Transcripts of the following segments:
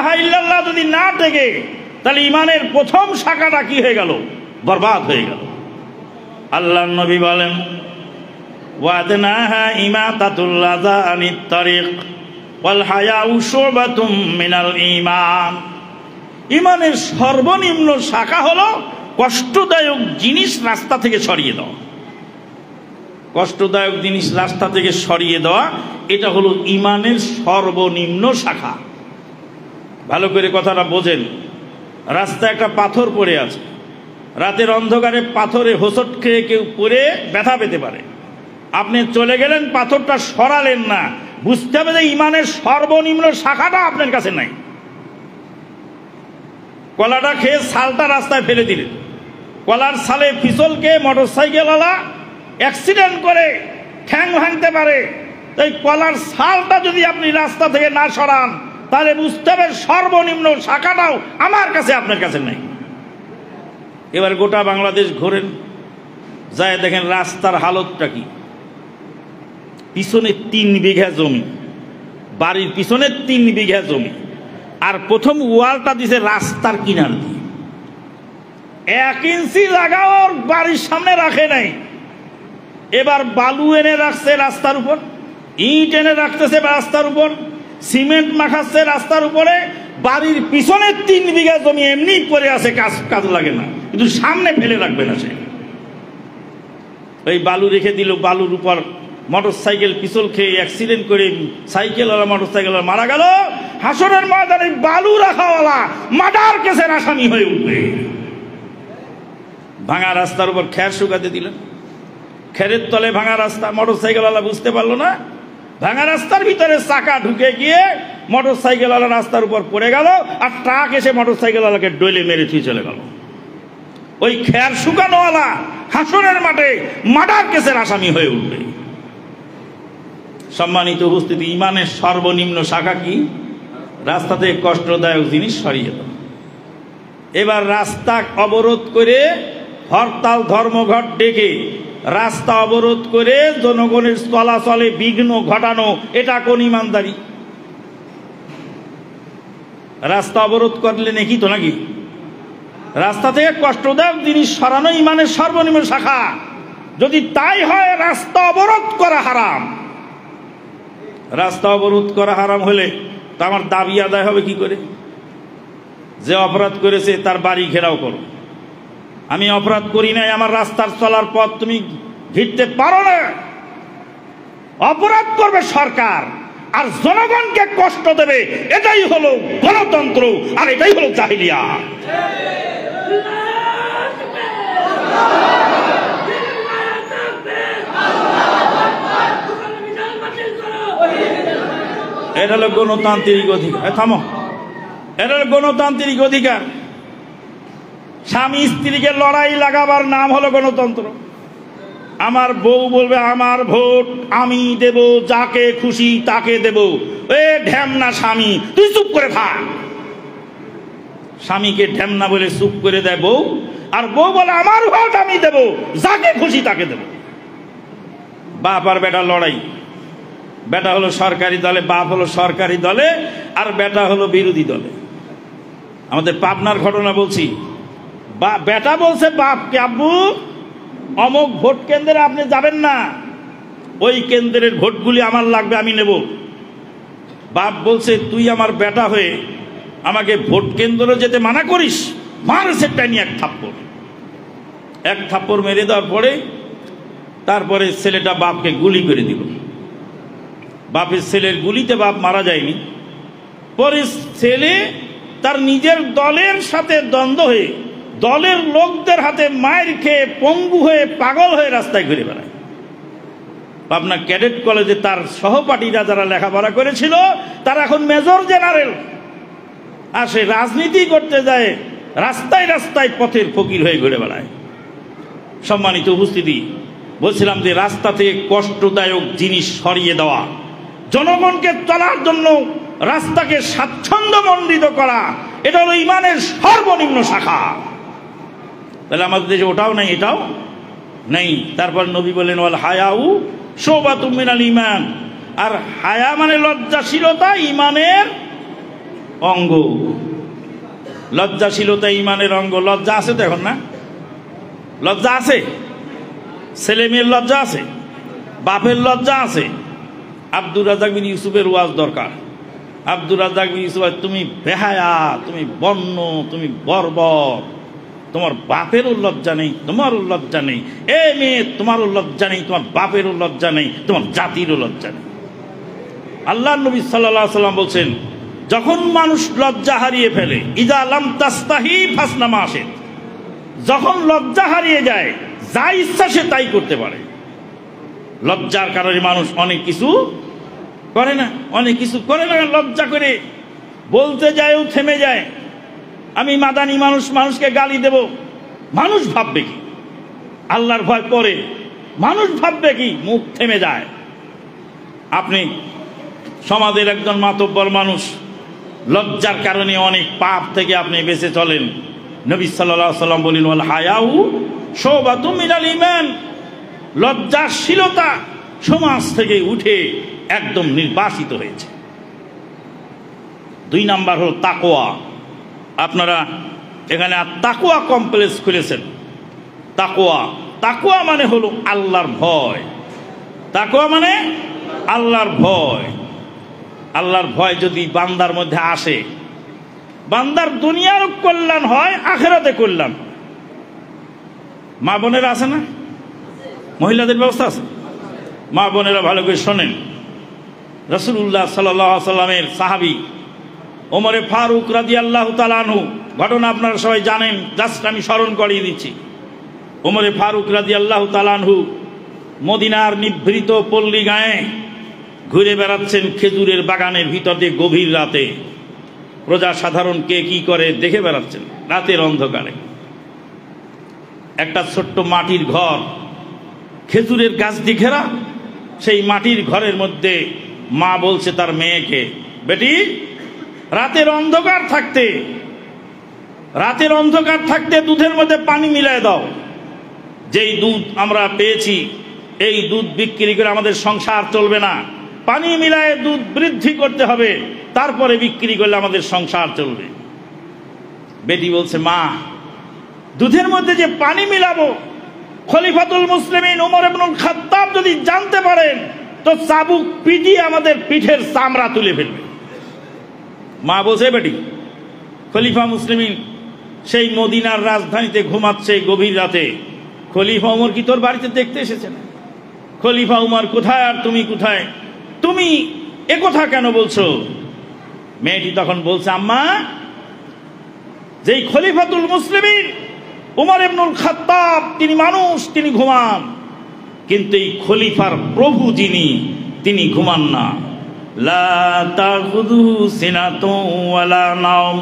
ইলাহা ইল্লাল্লাহ যদি না থেকে, তাহলে ইমানের প্রথম শাখাটা কি হয়ে গেল? বরবাদ হয়ে গেল। আল্লাহর নবী বলেন, ওয়াদনাহা ইমাতাতুল আযা আনিত তারিক ওয়াল হায়াউ শুবাতুম মিনাল ঈমান। ইমানের সর্বনিম্ন শাখা হলো কষ্টদায়ক জিনিস রাস্তা থেকে সরিয়ে দেওয়া। কষ্টদায়ক জিনিস রাস্তা থেকে সরিয়ে দেওয়া, এটা হলো ইমানের সর্বনিম্ন শাখা। ভালো করে কথাটা বোঝেন। রাস্তায় একটা পাথর পড়ে আছে, রাতের অন্ধকারে পাথরে হোঁচট খেয়ে কেউ পড়ে ব্যথা পেতে পারে। আপনি চলে গেলেন, পাথরটা সরালেন না, বুঝতে হবে যে ইমানের সর্বনিম্ন শাখাটা আপনার কাছে নাই। কলাটা খেয়ে ছালটা রাস্তায় ফেলে দিলেন, কলার ছালে পিছলকে মোটরসাইকেলওয়ালা অ্যাক্সিডেন্ট করে ঠ্যাং ভাঙতে পারে। তাই কলার ছালটা যদি আপনি রাস্তা থেকে না সরান, তাহলে বুঝতে হবে সর্বনিম্ন শাখাটাও আমার কাছে আপনার কাছে নাই। এবার গোটা বাংলাদেশ ঘোরেন, যায় দেখেন রাস্তার হালতটা কি। পিছনে 3 বিঘা জমি, বাড়ির পিছনে 3 বিঘা জমি, আর প্রথম ওয়ালটা দিছে রাস্তার কিনার দিয়ে। 1 ইঞ্চি লাগাও বাড়ির সামনে রাখে নাই। এবার বালু এনে রাখছে রাস্তার উপর, ইট এনে রাখতেছে রাস্তার উপর, সিমেন্ট মাখাচ্ছে রাস্তার উপরে। বাড়ির পিছনে 3 বিঘা জমি এমনি পড়ে আছে, কাজ লাগে না, কিন্তু সামনে ফেলে রাখবে না সে। ওই বালু রেখে দিল, বালুর উপর মোটরসাইকেল পিছল খেয়ে অ্যাক্সিডেন্ট করে সাইকেলওয়ালা মোটরসাইকেলওয়ালা মারা গেল। হাসরের ময়দানে বালু রাখাওয়ালা মার্ডার কেসের আসামি হয়ে উঠবে। ভাঙা রাস্তার উপর খ্যার শুকাতে দিলেন, খেরের তলে ভাঙা রাস্তা, মোটরসাইকেলওয়ালা বুঝতে পারলো না। ভাঙা রাস্তার ভিতরে চাকা ঢুকে গিয়ে মোটরসাইকেলওয়ালা রাস্তার উপর পড়ে গেল, আর ট্রাক এসে মোটরসাইকেলওয়ালাকে ডলে মেরে থুয়ে চলে গেল। ওই খ্যার শুকানোওয়ালা হাসরের মাঠে মার্ডার কেসের আসামি হয়ে উঠবে। সম্মানিত উপস্থিতি, ইমানের সর্বনিম্ন শাখা কি? রাস্তা থেকে কষ্টদায়ক জিনিস সরিয়ে দাও। এবার রাস্তা অবরোধ করে, হরতাল ধর্মঘট ডেকে রাস্তা অবরোধ করে জনগণের চলাচলে বিঘ্ন ঘটানো, এটা কোন ইমানদারি? রাস্তা অবরোধ করলে নাকি তো নাকি? রাস্তা থেকে কষ্টদায়ক জিনিস সরানো ইমানের সর্বনিম্ন শাখা। যদি তাই হয়, রাস্তা অবরোধ করা হারাম। রাস্তা অবরোধ করা হারাম হলে তা আমার দাবি আদায় হবে কি করে? যে অপরাধ করেছে তার বাড়ি ঘেরাও করো। আমি অপরাধ করি নাই, আমার রাস্তার চলার পথ তুমি ঘিরতে পারো না। অপরাধ করবে সরকার, আর জনগণকে কষ্ট দেবে, এটাই হলো গণতন্ত্র, আর এটাই হলো জাহিলিয়াত। এটা হলো গণতান্ত্রিক অধিকার। থামো, এটা হলো গণতান্ত্রিক অধিকার। স্বামী স্ত্রীকে লড়াই লাগাবার নাম হলো গণতন্ত্র। আমার বউ বলবে আমার ভোট আমি দেব, যাকে খুশি তাকে দেব। এ ঢ্যামনা স্বামী, তুই চুপ করে থাক। স্বামীকে ঢ্যামনা বলে চুপ করে দেয় বউ, আর বউ বলে আমার ভোট আমি দেব, যাকে খুশি তাকে দেব। বাপ আর বেটা লড়াই। বেটা হলো সরকারি দলে, বাপ হলো সরকারি দলে, আর বেটা হলো বিরোধী দলে। আমাদের পাবনার ঘটনা বলছি। বেটা বলছে বাপকে, আব্বু অমুক ভোট কেন্দ্রে আপনি যাবেন না, ওই কেন্দ্রের ভোটগুলি আমার লাগবে, আমি নেব। বাপ বলছে তুই আমার বেটা হয়ে আমাকে ভোট কেন্দ্রে যেতে মানা করিস, মার সেটা নিয়ে এক থাপ্পড় মেরে দেওয়ার পরে তারপরে ছেলেটা বাপকে গুলি করে দিল। বাপের ছেলের গুলিতে বাপ মারা যায়নি, পরে ছেলে তার নিজের দলের সাথে দ্বন্দ্ব হয়ে দলের লোকদের হাতে মায়ের খেয়ে পঙ্গু হয়ে পাগল হয়ে রাস্তায় ঘুরে বেড়ায়। পাবনা ক্যাডেট কলেজে তার সহপাঠীরা যারা লেখাপড়া করেছিল তারা এখন মেজর জেনারেল, আর সে রাজনীতি করতে যায় রাস্তায় রাস্তায় পথের ফকির হয়ে ঘুরে বেড়ায়। সম্মানিত উপস্থিতি, বলছিলাম যে রাস্তা থেকে কষ্টদায়ক জিনিস সরিয়ে দেওয়া, জনগণকে চলার জন্য রাস্তাকে স্বাচ্ছন্দ্যমণ্ডিত করা, এটা হলো ইমানের সর্বনিম্ন শাখা। তাহলে আমাদের দেশে ওটাও নেই, এটাও নেই। তারপর নবী বলেন ওয়াল হায়াউ শুবাতুম মিনাল ঈমান। আর হায়া মানে লজ্জাশীলতা, ইমানের অঙ্গ। লজ্জাশীলতা ইমানের অঙ্গ। লজ্জা আছে তো এখন, না? লজ্জা আছে, ছেলে মেয়ের লজ্জা আছে, বাপের লজ্জা আছে। আব্দুর রাজ্জাক বিন ইউসুফের ওয়াজ দরকার। আব্দুর রাজ্জাক বিন ইউসুফ, তুমি বেহায়া, তুমি বন্য, তুমি বর্বর, তোমার বাপেরও লজ্জা নেই, তোমারও লজ্জা নেই। এ মেয়ে, তোমারও লজ্জা নেই, তোমার বাপেরও লজ্জা নেই, তোমার জাতিরও লজ্জা নেই। আল্লাহ নবী সাল্লাল্লাহু আলাইহি ওয়াসাল্লাম বলছেন, যখন মানুষ লজ্জা হারিয়ে ফেলে, ইজা লাম তাস্তাহি ফাসনা মা শিত, যখন লজ্জা হারিয়ে যায়, যা ইচ্ছা সে তাই করতে পারে। লজ্জার কারণে মানুষ অনেক কিছু করে না, অনেক কিছু করে না, লজ্জা করে বলতে যায়ও থেমে যায়। আমি মাদানি মানুষ, মানুষকে গালি দেব, মানুষ ভাববে কি? আল্লাহর ভয় পড়ে, মানুষ ভাববে কি? মুখ থেমে যায়। আপনি সমাজের একজন মাতব্বর মানুষ, লজ্জার কারণে অনেক পাপ থেকে আপনি বেঁচে চলেন। নবী সাল্লাল্লাহু আলাইহি ওয়াসাল্লাম বলেন, ওয়াল হায়াউ শুবাতুম মিনাল ঈমান, লজ্জাশীলতা সমাজ থেকে উঠে একদম নির্বাসিত হয়েছে। 2 নাম্বার হলো তাকওয়া। আপনারা এখানে তাকওয়া কমপ্লেক্স খুলেছেন। তাকওয়া, তাকওয়া মানে হলো আল্লাহর ভয়। তাকওয়া মানে আল্লাহর ভয়। আল্লাহর ভয় যদি বান্দার মধ্যে আসে, বান্দার দুনিয়ার কল্যাণ হয়, আখিরাতে কল্যাণ। মা বোনেরা আছে না? মহিলাদের ব্যবস্থা আছে? মা বোনেরা ভালো করে শোনেন। রাসূলুল্লাহ সাল্লাল্লাহু আলাইহি ওয়াসাল্লামের সাহাবী ওমরে ফারুক রাদিয়াল্লাহু তাআলা আনহু, ঘটনা আপনারা সবাই জানেন, জাস্ট আমি স্মরণ করিয়ে দিচ্ছি। ওমরে ফারুক রাদিয়াল্লাহু তাআলা আনহু মদিনার নিভৃত পল্লী গায়ে ঘুরে বেড়াচ্ছেন, খেজুরের বাগানের ভিতর দিয়ে গভীর রাতে। প্রজা সাধারণ কে কি করে দেখে বেড়াচ্ছেন রাতের অন্ধকারে। একটা ছোট্ট মাটির ঘর, খেজুরের গাছ দিয়ে ঘেরা। সেই মাটির ঘরের মধ্যে মা বলছে তার মেয়েকে, বেটি, রাতের অন্ধকার থাকতে দুধের মধ্যে পানি মিলাই দাও। যেই দুধ আমরা পেয়েছি, এই দুধ বিক্রি করে আমাদের সংসার চলবে না, পানি মিলায়ে দুধ বৃদ্ধি করতে হবে, তারপরে বিক্রি করলে আমাদের সংসার চলবে। বেটি বলছে, মা, দুধের মধ্যে যে পানি মিলাবো, খলিফাতুল মুসলিমিন উমর ইবনুল খাত্তাব যদি জানতে পারেন তো চাবুক পিটিয়ে আমাদের পিঠের চামড়া তুলে ফেলবে। মা বলছে, বেটি, খলিফা মুসলিমিন সেই মদিনার রাজধানীতে ঘুমাচ্ছে গভীর রাতে, খলিফা উমর কি তোর বাড়িতে দেখতে এসেছেন? খলিফা উমর কোথায় আর তুমি কোথায়? তুমি এ কথা কেন বলছো? মেয়েটি তখন বলছে, আম্মা, যেই খলিফাতুল মুসলিমিন উমর ইবনুল খাত্তাব, তিনি মানুষ, তিনি ঘুমান, কিন্তু এই খলিফার প্রভু যিনি, তিনি ঘুমান না। লা তাখুযুহু সিনাতুন ওয়ালা নাওম।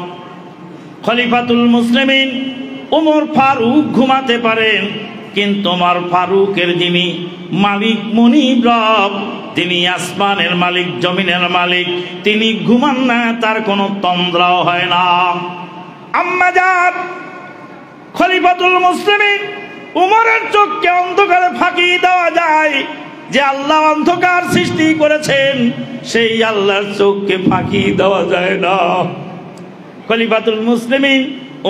খলিফাতুল মুসলিমিন উমর ফারুক ঘুমাতে পারেন, কিন্তু ওমর ফারুকের যিনি মালিক মুনিব রব, তিনি আসমানের মালিক, জমিনের মালিক, তিনি ঘুমান না, তার কোনো তন্দ্রাও হয় না। আম্মা জান, খলিফাতুল মুসলিমিন উমরের চোখকে অন্ধকারে ফাঁকি দেওয়া যায়? যে আল্লাহ অন্ধকার সৃষ্টি করেছেন, সেই আল্লাহর চোখকে ফাঁকি দেওয়া যায় না। খলিফাতুল মুসলিমিন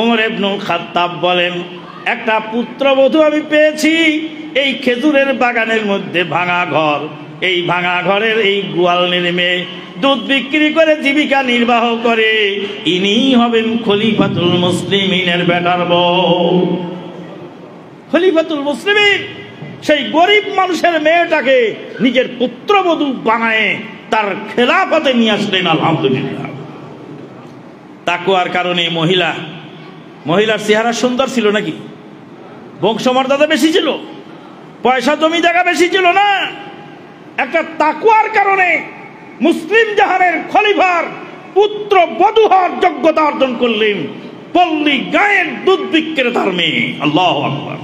উমর ইবনুল খাত্তাব বলেন, একটা পুত্রবধূ আমি পেয়েছি এই খেজুরের বাগানের মধ্যে, ভাঙা ঘর, এই ভাঙা ঘরের এই গোয়াল নেমে দুধ বিক্রি করে জীবিকা নির্বাহ করে, ইনিই হবেন খলিফাতুল মুসলিমিনের বেটার বউ। খলিফাতুল মুসলিমিন সেই গরিব মানুষের মেয়েটাকে নিজের পুত্রবধূ বানায় তার খেলাফতে নিয়ে আসলেন। আলহামদুলিল্লাহ। তাকওয়ার কারণে মহিলার চেহারা সুন্দর ছিল নাকি? বংশমর্যাদা বেশি ছিল? পয়সা জমি জায়গা বেশি ছিল না? একটা তাকওয়ার কারণে মুসলিম জাহানের খলিফার পুত্র বধূ হওয়ার যোগ্যতা অর্জন করলেন পল্লী গায়ের দুধ বিক্রেতার মেয়ে। আল্লাহু আকবার।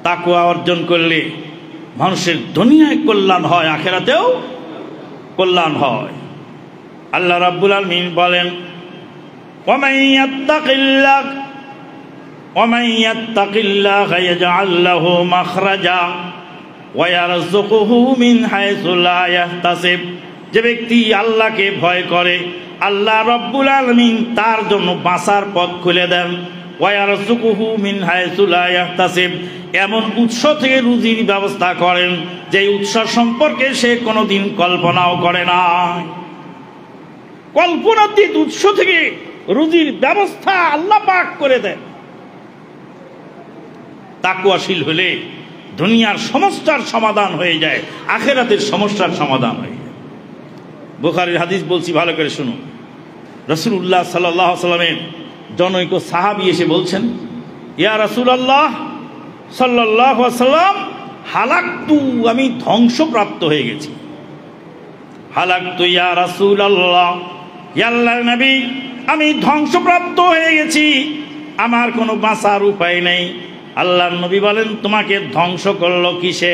তাকওয়া অর্জন করলে মানুষের দুনিয়ায় কল্যাণ হয়, আখিরাতেও কল্যাণ হয়। আল্লাহ রাব্বুল আলামিন বলেন, ওয়ামান ইয়াত্তাকিল্লাহ ইয়াজআল লাহু মাখরাজা ওয়া ইয়ারযুকুহু মিন হাইসু লা ইয়াহতাসিব। যে ব্যক্তি আল্লাহকে ভয় করে, আল্লাহ রব্বুল আলামিন তার জন্য বাঁচার পথ খুলে দেন। ওয়ায়ারযুকুহু মিন হাইসু লা ইয়াহতাসিব, এমন উৎস থেকে রুজির ব্যবস্থা করেন যে উৎস সম্পর্কে সে কোনোদিন কল্পনাও করে না। কল্পনাতীত উৎস থেকে রুজির ব্যবস্থা আল্লাহ পাক করে দেন। তাকওয়াশীল হলে দুনিয়ার সমস্যার সমাধান হয়ে যায়, আখিরাতের সমস্যার সমাধান হয়ে যায়। বুখারীর হাদিস বলছি, ভালো করে শুনুন। রাসূলুল্লাহ সাল্লাল্লাহু আলাইহি ওয়াসাল্লামের জনৈক সাহাবী এসে বলছেন, ইয়া রাসূলুল্লাহ সাল্লাল্লাহু আলাইহি ওয়াসাল্লাম, হালাকতু, আমি ধ্বংসপ্রাপ্ত হয়ে গেছি। হালাকতু ইয়া রাসূলুল্লাহ, ইয়া আল্লাহর নবী, আমি ধ্বংসপ্রাপ্ত হয়ে গেছি, আমার কোনো বাঁচার উপায় নেই। আল্লাহর নবী বলেন, তোমাকে ধ্বংস করলো কিসে?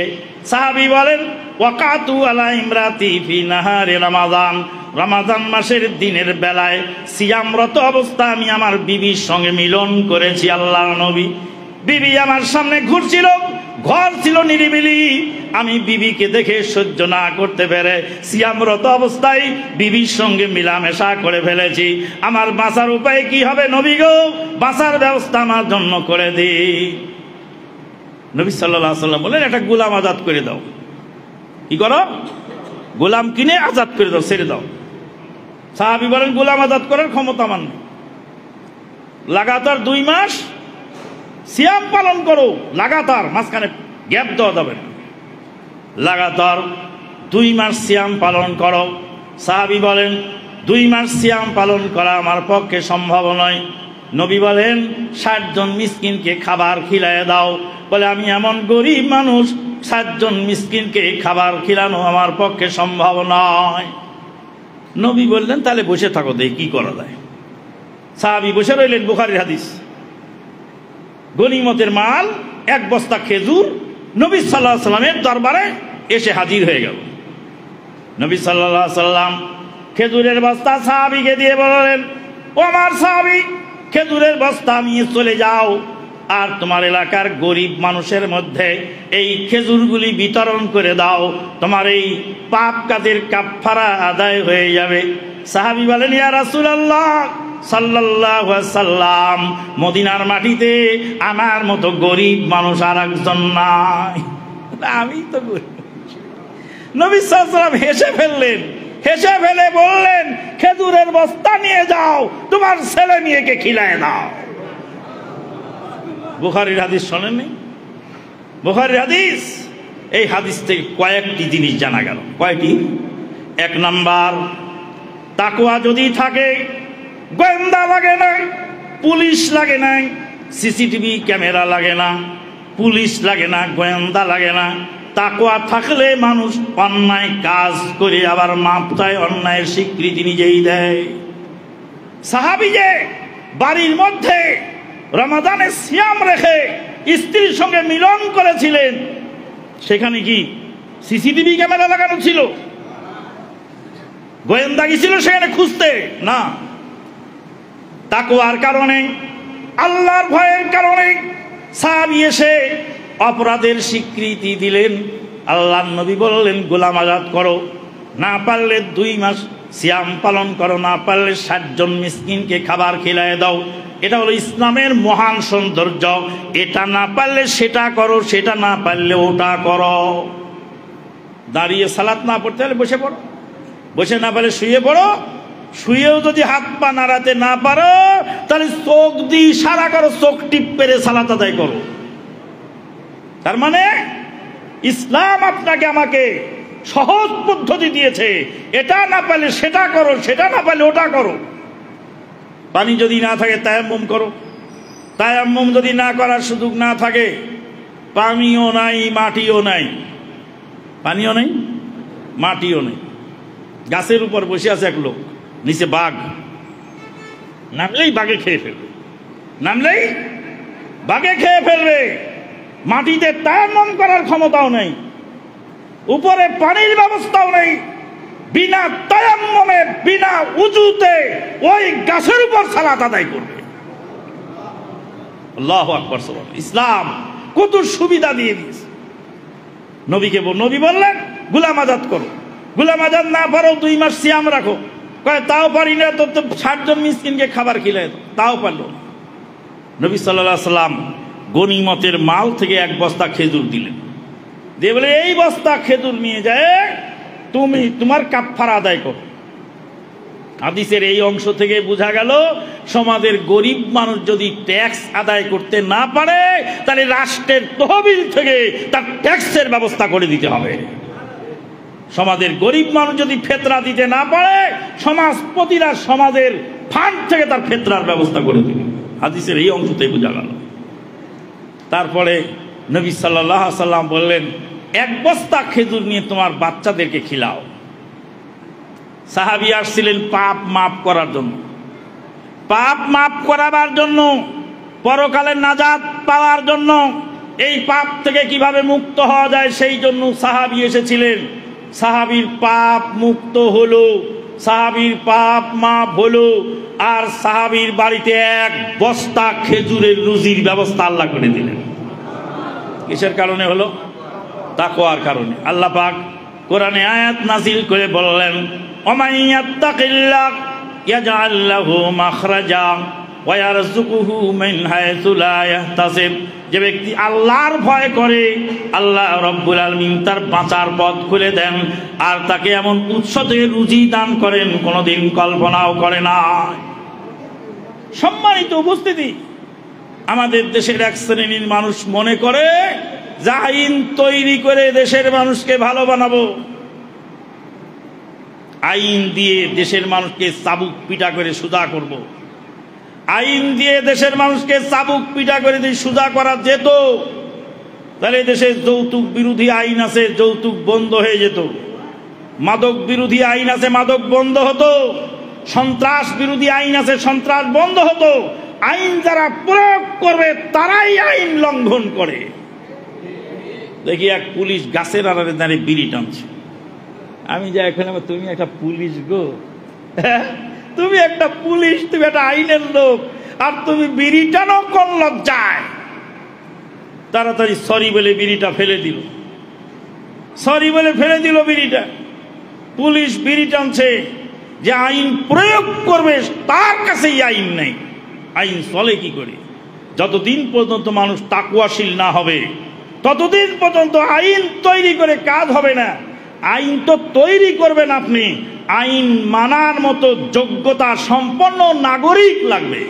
সাহাবী বলেন, ওয়াকাতু আলা ইমরাতি ফি নাহারি রমাদান, রমাদান মাসের দিনের বেলায় সিয়ামরত অবস্থা আমি আমার বিবির সঙ্গে মিলন করেছি। আল্লাহর নবী, বিবি আমার সামনে ঘুরছিল, ঘর ছিল নিরিবিলি, আমি বিবিকে দেখে সহ্য না করতে পেরে সিয়ামরত অবস্থায় বিবির সঙ্গে মিলামেশা করে ফেলেছি। আমার বাঁচার উপায় কি হবে নবী গো? বাঁচার ব্যবস্থা আমার জন্য করে দিই। নবী সাল্লাল্লাহু আলাইহি ওয়াসাল্লাম বলেন, একটা গোলাম আজাদ করে দাও। কি করো? গোলাম কিনে আজাদ করে দাও, ছেড়ে দাও। সাহাবী বলেন, গোলাম আজাদ করার ক্ষমতা আমার নেই। লাগাতার 2 মাস সিয়াম পালন করো, লাগাতার, মাঝখানে গ্যাপ দেওয়া যাবে না। লাগাতার 2 মাস সিয়াম পালন করো। সাহাবী বলেন, 2 মাস সিয়াম পালন করা আমার পক্ষে সম্ভব নয়। নবী বলেন, 60 জন মিসকিনকে খাবার খিলায় দাও। বলে, আমি এমন গরিব মানুষ, 60 জন মিসকিনকে খাবার খিলানো আমার পক্ষে সম্ভব নয়। নবী বললেন, তাহলে বসে থাকো, দেখি কি করা যায়। সাহাবী বসে রইলেন। বুখারীর হাদিস। গনিমতের মাল 1 বস্তা খেজুর নবী সাল্লাল্লাহু আলাইহি সাল্লামের দরবারে এসে হাজির হয়ে গেল। নবী সাল্লাল্লাহু আলাইহি সাল্লাম খেজুরের বস্তা সাহাবীকে দিয়ে বললেন, ও আমার সাহাবী, খেজুরের বস্তা নিয়ে চলে যাও, আর তোমার এলাকার গরিব মানুষের মধ্যে এই খেজুরগুলি বিতরণ করে দাও, তোমার এই পাপ কাজের কাফফারা আদায় হয়ে যাবে। সাহাবী বলেন, ইয়া রাসূলুল্লাহ সাল্লাল্লাহু আলাইহি সাল্লাম, মদিনার মাটিতে আমার মতো গরিব মানুষ আর একজন নাই, আমি তো গরিব। নবী সাল্লাল্লাহু আলাইহি ওয়াসাল্লাম হেসে ফেললেন। হেসে ফেলে বললেন, খেজুরের বস্তা নিয়ে যাও, তোমার ছেলে মেয়েকে খিলায় দাও। বুখারীর হাদিস শোনেননি? বুখারীর হাদিস। এই হাদিস থেকে কয়েকটি জিনিস জানা গেল। কয়টি? 1 নাম্বার, তাকওয়া যদি থাকে, গোয়েন্দা লাগে না, পুলিশ লাগে না, সিসিটিভি ক্যামেরা লাগে না, পুলিশ লাগে না, গোয়েন্দা লাগে না। তাকওয়া থাকলে মানুষ অন্যায় কাজ করে আবার মাপ চায়, অন্যায়ের স্বীকৃতি নিজেই দেয়। সাহাবী যে বাড়ির মধ্যে রমাদানে সিয়াম রেখে স্ত্রীর সঙ্গে মিলন করেছিলেন, সেখানে কি সিসিটিভি ক্যামেরা লাগানো ছিল? গোয়েন্দা গিয়েছিল সেখানে খুঁজতে? না। তাকওয়ার কারণে, আল্লাহর ভয়ের কারণে সাহাবী এসে অপরাধের স্বীকৃতি দিলেন। আল্লাহর নবী বললেন, গোলাম আজাদ করো, না পারলে 2 মাস সিয়াম পালন করো, না পারলে 60 জন মিসকিনকে খাবার খিলায় দাও। এটা হলো ইসলামের মহান সৌন্দর্য। এটা না পারলে সেটা করো, সেটা না পারলে ওটা করো। দাঁড়িয়ে সালাত না পড়তে হলে বসে পড়ো, বসে না পারলে শুয়ে পড়ো, শুয়েও যদি হাত পা নাড়াতে না পারো তাহলে চোখ দিয়ে ইশারা করো, চোখ টিপ পেরে সালাত আদায় করো। তার মানে ইসলাম আপনাকে আমাকে সহজ পদ্ধতি দিয়েছে। এটা না পারলে সেটা করো, সেটা না পারলে ওটা করো। পানি যদি না থাকে তায়াম্মুম করো। তায়াম্মুম যদি না করার সুযোগ না থাকে, পানিও নাই, মাটিও নাই, পানিও নেই, মাটিও নেই। গাছের উপর বসে আছে এক লোক, নিচে বাঘ, নামলেই বাঘে খেয়ে ফেলবে, নামলেই বাঘে খেয়ে ফেলবে। মাটিতে তায়াম্মুম করার ক্ষমতাও নেই, উপরে পানির ব্যবস্থাও নেই। বিনা তায়াম্মুমে, বিনা উযুতে ওই গাছের উপর সালাত আদায় করবে। আল্লাহু আকবার। সুবহানাল্লাহ। ইসলাম কত সুবিধা দিয়ে দিয়েছে। নবী বললেন, গোলাম আজাদ করো, গোলাম আজাদ না পারো 2 মাস সিয়াম রাখো। কয় তাও পারি না, তো 60 জন মিসকিনকে খাবার খিলে, তাও পারল না। নবী সাল্লাল্লাহু আলাইহি সাল্লাম গনিমতের মাল থেকে 1 বস্তা খেজুর দিলেন, দিয়ে বলে এই বস্তা খেজুর নিয়ে যায় তুমি তোমার কাফারা আদায় করো। হাদিসের এই অংশ থেকে বোঝা গেল সমাজের গরিব মানুষ যদি ট্যাক্স আদায় করতে না পারে তাহলে রাষ্ট্রের তহবিল থেকে তার ট্যাক্সের ব্যবস্থা করে দিতে হবে। সমাজের গরিব মানুষ যদি ফেতরা দিতে না পারে সমাজপতিরা সমাজের ফান্ড থেকে তার ফেতরার ব্যবস্থা করে দিবে। হাদিসের এই অংশতে বোঝা গেল। তারপরে নবী সাল্লাল্লাহু আলাইহি সাল্লাম বললেন 1 বস্তা খেজুর নিয়ে তোমার বাচ্চাদেরকে খিলাও। সাহাবী আসছিলেন পাপ মাফ করার জন্য, পাপ মাফ করাবার জন্য, পরকালের নাজাত পাওয়ার জন্য, এই পাপ থেকে কিভাবে মুক্ত হওয়া যায় সেই জন্য সাহাবী এসেছিলেন। সাহাবীর পাপ মুক্ত হলো, সাহাবীর পাপ মাফ হলো, আর সাহাবীর বাড়িতে 1 বস্তা খেজুরের রুজির ব্যবস্থা আল্লাহ করে দিলেন। কিসের কারণে হলো? তাকওয়ার কারণে। আল্লাহ পাক কোরআনে আয়াত নাযিল করে বললেন, ওমাই ইয়াত্তাকিল্লাহ ইয়াজআল লাহু মাখরাজা ওয়া ইয়ারযুকুহু মিন হায়থু লা ইয়াহতাসিব। যে ব্যক্তি আল্লাহর ভয় করে আল্লাহ রব্বুল আলামিন তার বাঁচার পথ খুলে দেন, আর তাকে এমন উৎস থেকে রুজি দান করেন কোনোদিন কল্পনাও করে না। সম্মানিত উপস্থিতি, আমাদের দেশের এক শ্রেণীর মানুষ মনে করে যে আইন তৈরি করে দেশের মানুষকে ভালো বানাবো, আইন দিয়ে দেশের মানুষকে চাবুক পিটা করে সোজা করব। আইন দিয়ে দেশের মানুষকে চাবুক পিটা করে যদি সোজা করা যেত তাহলে দেশে যৌতুক বিরোধী আইন আছে, যৌতুক বন্ধ হয়ে যেত। মাদক বিরোধী আইন আছে, মাদক বন্ধ হতো। সন্ত্রাস বিরোধী আইন আছে, সন্ত্রাস বন্ধ হতো। আইন যারা প্রয়োগ করবে তারাই আইন লঙ্ঘন করে। দেখি এক পুলিশ গাছের আড়ালে দাঁড়িয়ে বিড়ি টানছে। আমি যাই এখানে, তুমি একটা পুলিশ গো, তুমি একটা পুলিশ, তুমি একটা আইনের লোক, আর তুমি বিড়ি টানো কোন লজ্জায়? তাড়াতাড়ি সরি বলে বিড়িটা ফেলে দিল, সরি বলে ফেলে দিল বিড়িটা। পুলিশ বিড়ি টানছে, যে আইন প্রয়োগ করবে তার কাছেই আইন নেই। আইন চলে কি করে? যতদিন পর্যন্ত মানুষ তাকওয়াশীল না হবে ততদিন পর্যন্ত আইন তৈরি করে কাজ হবে না। আইন তো তৈরি করবেন আপনি, আইন মানার মতো যোগ্যতা সম্পন্ন নাগরিক লাগবে।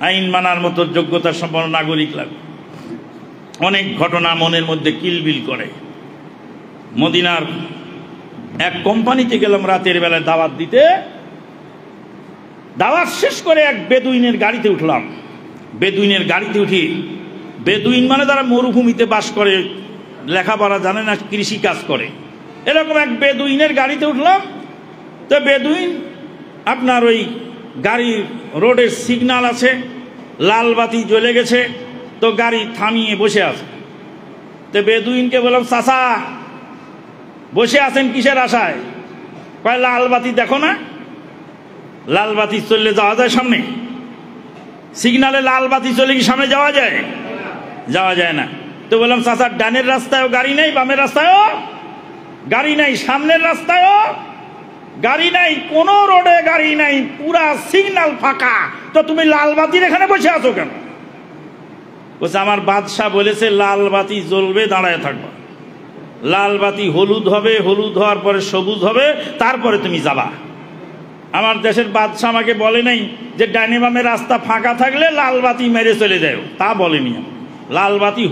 আইন মানার মতো যোগ্যতা সম্পন্ন নাগরিক লাগবে। অনেক ঘটনা মনের মধ্যে কিলবিল করে। মদিনার এক কোম্পানিতে গেলাম রাতের বেলায় দাওয়াত দিতে। দাওয়াত শেষ করে এক বেদুইনের গাড়িতে উঠলাম। বেদুইনের গাড়িতে উঠি, বেদুইন মানে তারা মরুভূমিতে বাস করে, লেখাপড়া জানে না, কৃষি কাজ করে, এরকম এক বেদুইনের গাড়িতে উঠলাম। তো বেদুইন আপনার ওই গাড়ির রোডের সিগন্যাল আছে, লাল বাতি জ্বলে গেছে, তো গাড়ি থামিয়ে বসে আছে। তো বেদুইনকে বললাম, চাচা বসে আছেন কিসের আশায়? কয় লাল বাতি দেখো না, লাল বাতি চললে যাওয়া যায় সামনে? সিগনালে লাল বাতি চলে কি সামনে যাওয়া যায়? যাওয়া যায় না। তো বললাম, চাচা ডানের রাস্তায়ও গাড়ি নেই, বামের রাস্তায়ও গাড়ি নাই, সামনের রাস্তায়ও গাড়ি নাই, কোন রোডে গাড়ি নাই, পুরা সিগন্যাল ফাঁকা, তো তুমি লাল বাতির এখানে বসে আছো কেন? বলছে, আমার বাদশাহ বলেছে লাল বাতি জ্বলবে, দাঁড়ায় থাকবা। লাল বাতি হলুদ হবে, হলুদ হওয়ার পরে সবুজ হবে, তারপরে তুমি যাবা। আমার দেশের বাদশাহ আমাকে বলে নাই যে ডানে বামে রাস্তা ফাঁকা থাকলে লাল বাতি মেরে চলে যায়, তা বলেনি। লাল বাতি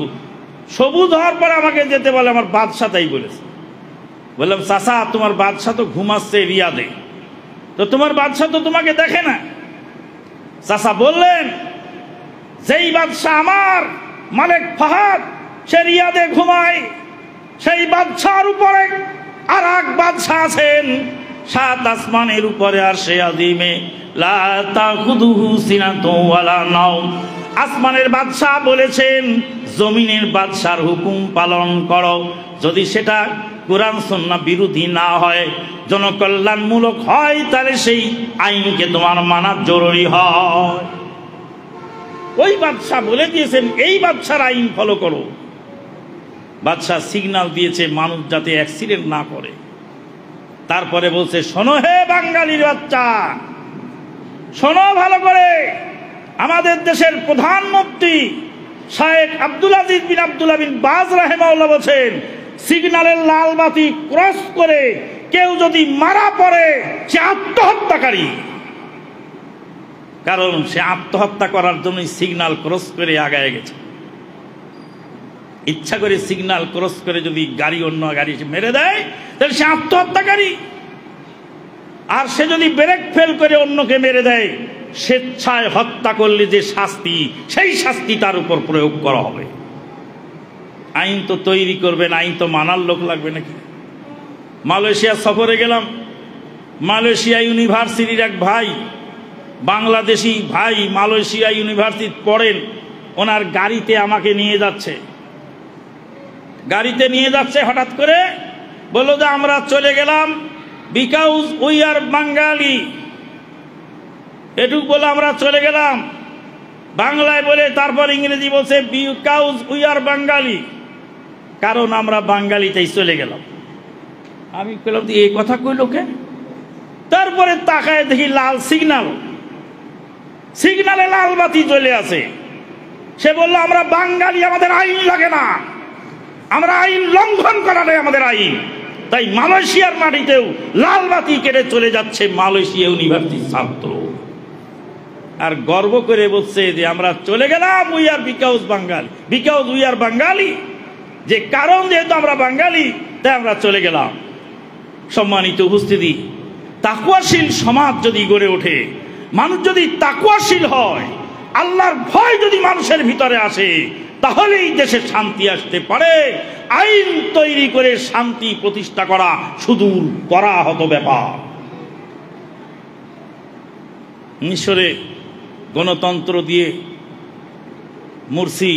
সবুজ হওয়ার পরে আমাকে যেতে বলে, আমার বাদশাহ তাই বলেছে। বললাম, চাচা তোমার বাদশাহ তো ঘুমাচ্ছে রিয়াদে, তো তোমার বাদশাহ তো তোমাকে দেখে না। চাচা বললেন, যেই বাদশাহ আমার মালিক ফাহাদ সে রিয়াদে ঘুমায়, সেই বাদশার উপরে আর এক বাদশাহ আছেন 7 আসমানের উপরে, আর সে আযীমে লা তাখুযুহু সিনাতুন ওয়ালা নাওম। আসমানের বাদশাহ বলেছেন জমিনের বাদশার হুকুম পালন করো, যদি সেটা কোরআন সুন্নাহ বিরোধী না হয়, জনকল্যাণমূলক হয়, তাহলে সেই আইনকে তোমার মানা জরুরি হয়। ওই বাদশাহ বলে দিয়েছেন এই বাদশার আইন ফলো করো। বাদশাহ সিগন্যাল দিয়েছে মানুষ যাতে অ্যাক্সিডেন্ট না করে, তারপরে বলছে, শোনো হে বাঙালির বাচ্চা, শোনো ভালো করে, আমাদের দেশের প্রধানমন্ত্রী শায়েখ আব্দুল আজিজ বিন আব্দুল্লাহ বিন বাজ রাহিমাহুল্লাহ বলছেন, সিগন্যালের লাল বাতি ক্রস করে কেউ যদি মারা পড়ে সে আত্মহত্যাকারী। কারণ সে আত্মহত্যা করার জন্য সিগন্যাল ক্রস করে আগায় গেছে। ইচ্ছা করে সিগন্যাল ক্রস করে যদি গাড়ি অন্য গাড়ি মেরে দেয় তাহলে সে আত্মহত্যাকারী। আর সে যদি ব্রেক ফেল করে অন্যকে মেরে দেয়, স্বেচ্ছায় হত্যা করলে যে শাস্তি, সেই শাস্তি তার উপর প্রয়োগ করা হবে। আইন তো তৈরি করবেন, আইন তো মানার লোক লাগবে নাকি? মালয়েশিয়া সফরে গেলাম। মালয়েশিয়া ইউনিভার্সিটির এক ভাই, বাংলাদেশি ভাই, মালয়েশিয়া ইউনিভার্সিটি পড়েন, ওনার গাড়িতে আমাকে নিয়ে যাচ্ছে। গাড়িতে নিয়ে যাচ্ছে, হঠাৎ করে বললো যে আমরা চলে গেলাম বিকজ উই আর বাঙালি। এটুক বলে আমরা চলে গেলাম বাংলায় বলে, তারপর ইংরেজি বলছে বিকজ উই আর বাঙালি, কারণ আমরা বাঙালিতেই চলে গেলাম। আমি বললাম এই কথা কইল কে? তারপরে তাকায় দেখি লাল সিগন্যাল, সিগন্যালে লাল বাতি চলে আছে। সে বলল আমরা বাঙালি, আমাদের আইন লাগে না, আমরা আইন লঙ্ঘন করা নেই আমাদের আইন। তাই মালয়েশিয়ার মাটিতেও লাল বাতি কেটে চলে যাচ্ছে মালয়েশিয়া ইউনিভার্সিটির ছাত্র, আর গর্ব করে বলছে যে আমরা চলে গেলাম we are because Bangali, because we are Bangali, যে কারণ যেহেতু আমরা বাঙালি তাই আমরা চলে গেলাম। সম্মানিত উপস্থিতি, তাকওয়াশীল সমাজ যদি গড়ে ওঠে, মানুষ যদি তাকওয়াশীল হয়, আল্লাহর ভয় যদি মানুষের ভিতরে আসে, তাহলেই দেশে শান্তি আসতে পারে। আইন তৈরি করে শান্তি প্রতিষ্ঠা করা সুদূর পরাহত ব্যাপার। মিশরে গণতন্ত্র দিয়ে মুরসি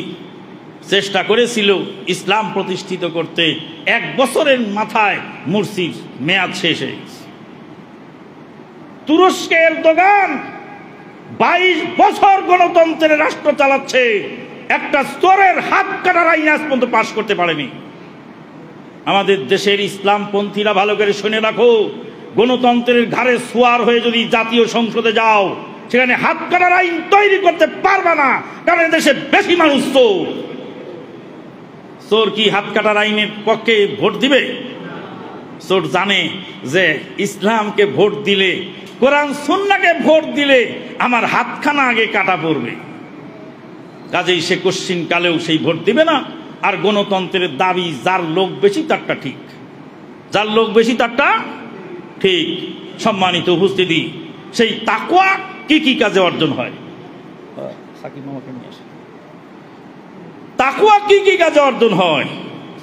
চেষ্টা করেছিল ইসলাম প্রতিষ্ঠিত করতে। 1 বছরের মাথায় মুরসির মেয়াদ শেষ হয়ে গেছে। তুরস্কের দোকান 22 বছর গণতন্ত্রের রাষ্ট্র চালাচ্ছে, একটা স্তরের হাত কাটার আইন আজ পর্যন্ত পাশ করতে পারেনি। আমাদের দেশের ইসলামপন্থীরা ভালো করে শুনে রাখো, গণতন্ত্রের ঘাড়ে সোয়ার হয়ে যদি জাতীয় সংসদে যাও, সেখানে হাত কাটার আইন তৈরি করতে পারবে না, কারণ দেশে বেশি মানুষ চোর। চোর কি হাত কাটার আইনের পক্ষে ভোট দিবে? চোর জানে যে ইসলামকে ভোট দিলে, কোরআন সুন্নাহকে ভোট দিলে আমার হাতখানা আগে কাটা পড়বে, কাজেই সে কোশ্চিন কালেও সেই ভোট দিবে না। আর গণতন্ত্রের দাবি যার লোক বেশি তারটা ঠিক, যার লোক বেশি তারটা ঠিক। সম্মানিত উপস্থিতি, সেই তাকওয়া কি কি কাজে অর্জন হয়? তাকওয়া কি কি কাজে অর্জন হয়?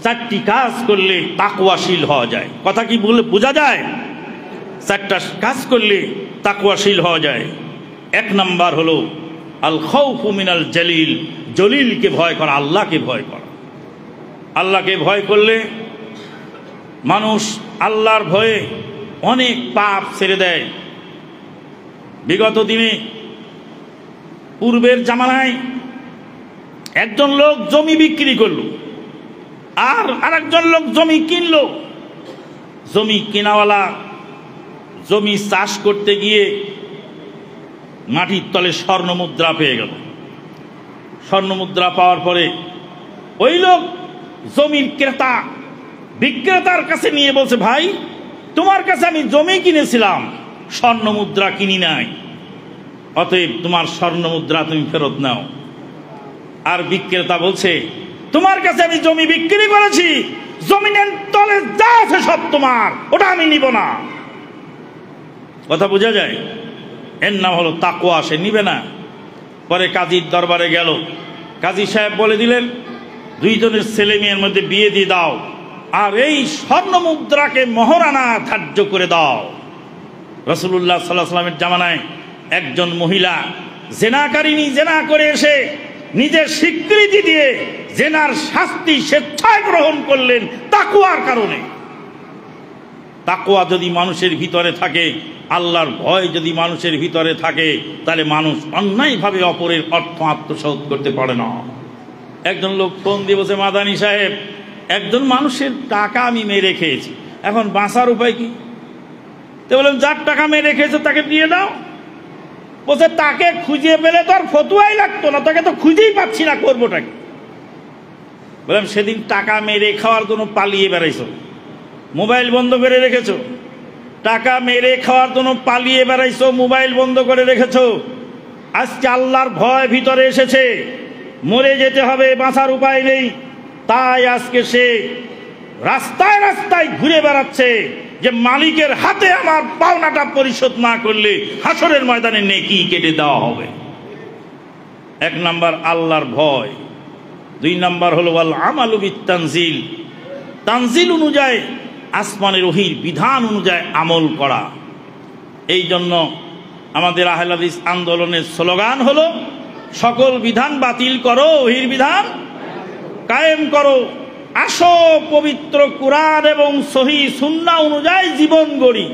4টি কাজ করলে তাকওয়াশীল হওয়া যায়। কথা কি বোঝা যায়? 4টা কাজ করলে তাকওয়াশীল হওয়া যায়। 1 নাম্বার হলো আল খাউফু মিনাল জালিল, জলিলকে ভয় করা, আল্লাহকে ভয় করা। আল্লাহকে ভয় করলে মানুষ আল্লাহর ভয়ে অনেক পাপ ছেড়ে দেয়। বিগত দিনে পূর্বের জামানায় একজন লোক জমি বিক্রি করলো, আর আরেকজন লোক জমি কিনলো। জমি কেনাওয়ালা জমি চাষ করতে গিয়ে মাটির তলে স্বর্ণ মুদ্রা পেয়ে গেল। স্বর্ণ মুদ্রা পাওয়ার পরে ওই লোক জমির ক্রেতা বিক্রেতার কাছে নিয়ে বলছে, ভাই তোমার কাছে আমি জমি কিনেছিলাম, স্বর্ণ মুদ্রা কিনি নাই, অতএব তোমার স্বর্ণ মুদ্রা তুমি ফেরত নাও। আর বিক্রেতা বলছে, তোমার কাছে আমি জমি বিক্রি করেছি, জমিনের তলে যা আছে সব তোমার, ওটা আমি নিব না। কথা বোঝা যায়? এর নাম হলো তাকওয়া। সে নিবে না। পরে কাজীর দরবারে গেল। কাজী সাহেব বলে দিলেন, 2 জনের ছেলে মেয়ের মধ্যে বিয়ে দিয়ে দাও, আর এই স্বর্ণ মুদ্রাকে মহারানা ধার্য করে দাও। রাসূলুল্লাহ সাল্লাল্লাহু আলাইহি ওয়াসাল্লামের জামানায় একজন মহিলা জেনাকারিনী, জেনা করে এসে নিজের স্বীকৃতি দিয়ে জেনার শাস্তি স্বেচ্ছায় গ্রহণ করলেন তাকওয়ার কারণে। তাকওয়া যদি মানুষের ভিতরে থাকে, আল্লাহর ভয় যদি মানুষের ভিতরে থাকে, তাহলে মানুষ অন্যায়ভাবে অপরের অর্থ আত্মসাৎ করতে পারে না। একজন লোক ফোন দিয়ে বলছে, মাদানী সাহেব, একজন মানুষের টাকা আমি মেরে খেয়েছি, এখন বাঁচার উপায় কি? তো বললাম যার টাকা মেরে খেয়েছে তাকে দিয়ে দাও। বলছে তাকে খুঁজে পেলে তো আর ফতুয়াই লাগতো না, তাকে তো খুঁজেই পাচ্ছি না, করবোটাকে। বললাম সেদিন টাকা মেরে খাওয়ার জন্য পালিয়ে বেড়াইছো, মোবাইল বন্ধ করে রেখেছো। টাকা মেরে খাওয়ার জন্য পালিয়ে বেড়াইছো, মোবাইল বন্ধ করে রেখেছো। আজকে আল্লাহর ভয় ভিতরে এসেছে, মরে যেতে হবে, বাঁচার উপায় নেই। তাই আজকে সে রাস্তায় রাস্তায় ঘুরে বেড়াচ্ছে যে মালিকের হাতে আমার পাওনাটা পরিশোধ না করলে হাসরের ময়দানে নেকি কেটে দেওয়া হবে। এক নাম্বার আল্লাহর ভয়, দুই নাম্বার হলো ওয়াল আমালু বিত্তানজিল, তানজিল অনুযায়ী আসমানের ওহীর বিধান অনুযায়ী আমল করা। এই জন্য আমাদের আহলে হাদিস আন্দোলনের স্লোগান হলো সকল বিধান বাতিল করো, ওহীর বিধান কায়েম করো। আসো পবিত্র কুরআন এবং সহিহ সুন্নাহ অনুযায়ী জীবন গড়ি।